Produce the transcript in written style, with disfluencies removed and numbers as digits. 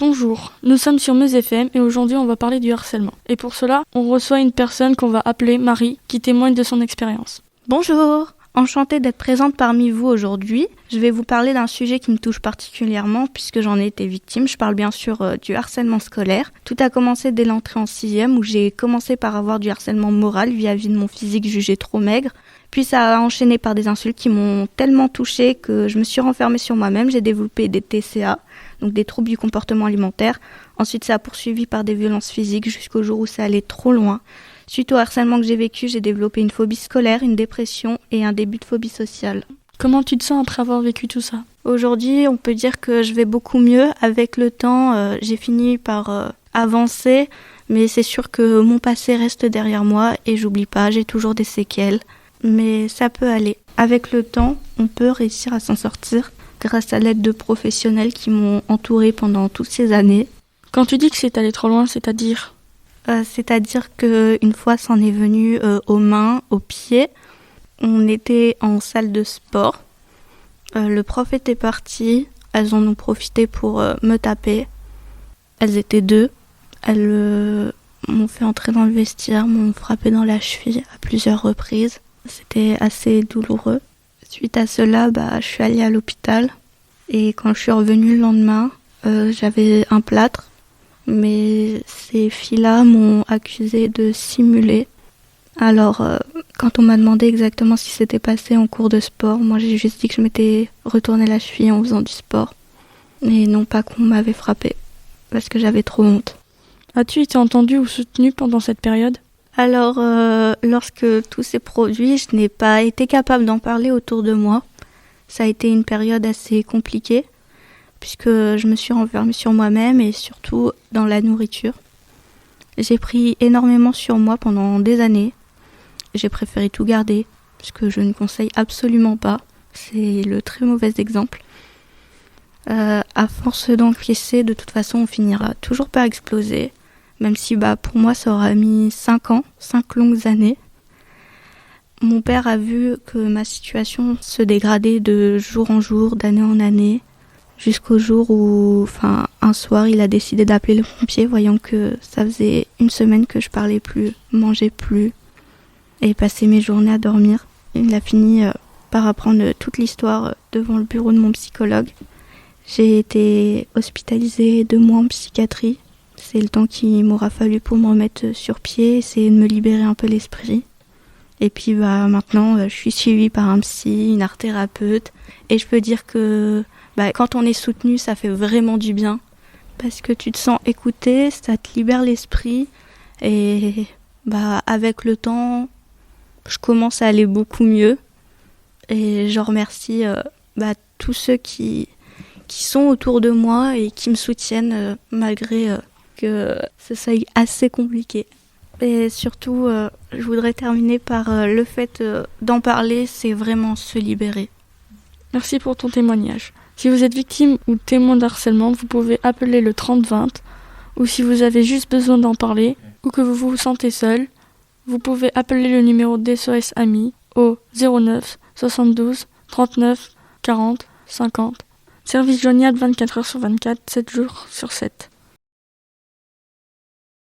Bonjour, nous sommes sur Meuse FM et aujourd'hui on va parler du harcèlement. Et pour cela, on reçoit une personne qu'on va appeler Marie qui témoigne de son expérience. Bonjour, enchantée d'être présente parmi vous aujourd'hui. Je vais vous parler d'un sujet qui me touche particulièrement puisque j'en ai été victime. Je parle bien sûr du harcèlement scolaire. Tout a commencé dès l'entrée en 6e où j'ai commencé par avoir du harcèlement moral vis-à-vis de mon physique jugé trop maigre. Puis ça a enchaîné par des insultes qui m'ont tellement touchée que je me suis renfermée sur moi-même. J'ai développé des TCA, donc des troubles du comportement alimentaire. Ensuite, ça a poursuivi par des violences physiques jusqu'au jour où ça allait trop loin. Suite au harcèlement que j'ai vécu, j'ai développé une phobie scolaire, une dépression et un début de phobie sociale. Comment tu te sens après avoir vécu tout ça ? Aujourd'hui, on peut dire que je vais beaucoup mieux. Avec le temps, j'ai fini par avancer, mais c'est sûr que mon passé reste derrière moi et j'oublie pas, j'ai toujours des séquelles. Mais ça peut aller. Avec le temps, on peut réussir à s'en sortir grâce à l'aide de professionnels qui m'ont entourée pendant toutes ces années. Quand tu dis que c'est allé trop loin, c'est-à-dire ? C'est-à-dire qu'une fois, c'en est venu aux mains, aux pieds. On était en salle de sport. Le prof était parti. Elles en ont profité pour me taper. Elles étaient 2. Elles m'ont fait entrer dans le vestiaire, m'ont frappé dans la cheville à plusieurs reprises. C'était assez douloureux. Suite à cela, je suis allée à l'hôpital. Et quand je suis revenue le lendemain, j'avais un plâtre. Mais ces filles-là m'ont accusée de simuler. Alors, quand on m'a demandé exactement ce qui s'était passé en cours de sport, moi j'ai juste dit que je m'étais retourné la cheville en faisant du sport. Et non pas qu'on m'avait frappée, parce que j'avais trop honte. As-tu été entendue ou soutenue pendant cette période ? Alors, lorsque tout s'est produit, je n'ai pas été capable d'en parler autour de moi. Ça a été une période assez compliquée, puisque je me suis renfermée sur moi-même et surtout dans la nourriture. J'ai pris énormément sur moi pendant des années. J'ai préféré tout garder, ce que je ne conseille absolument pas. C'est le très mauvais exemple. À force d'encaisser, de toute façon, on finira toujours par exploser. Même si pour moi, ça aura mis 5 ans, 5 longues années. Mon père a vu que ma situation se dégradait de jour en jour, d'année en année. Jusqu'au jour où, un soir, il a décidé d'appeler le pompier, voyant que ça faisait 1 semaine que je parlais plus, mangeais plus et passais mes journées à dormir. Il a fini par apprendre toute l'histoire devant le bureau de mon psychologue. J'ai été hospitalisée 2 mois en psychiatrie. C'est le temps qu'il m'aura fallu pour me remettre sur pied, essayer de me libérer un peu l'esprit. Et puis maintenant, je suis suivie par un psy, une art thérapeute, et je peux dire que quand on est soutenu, ça fait vraiment du bien. Parce que tu te sens écouté, ça te libère l'esprit. Et avec le temps, je commence à aller beaucoup mieux. Et je remercie tous ceux qui sont autour de moi et qui me soutiennent malgré que ce soit assez compliqué. Et surtout, je voudrais terminer par le fait d'en parler, c'est vraiment se libérer. Merci pour ton témoignage. Si vous êtes victime ou témoin de harcèlement, vous pouvez appeler le 30-20 ou si vous avez juste besoin d'en parler ou que vous vous sentez seul, vous pouvez appeler le numéro d'SOS Amis au 09 72 39 40 50. Service joignable 24h sur 24, 7 jours sur 7.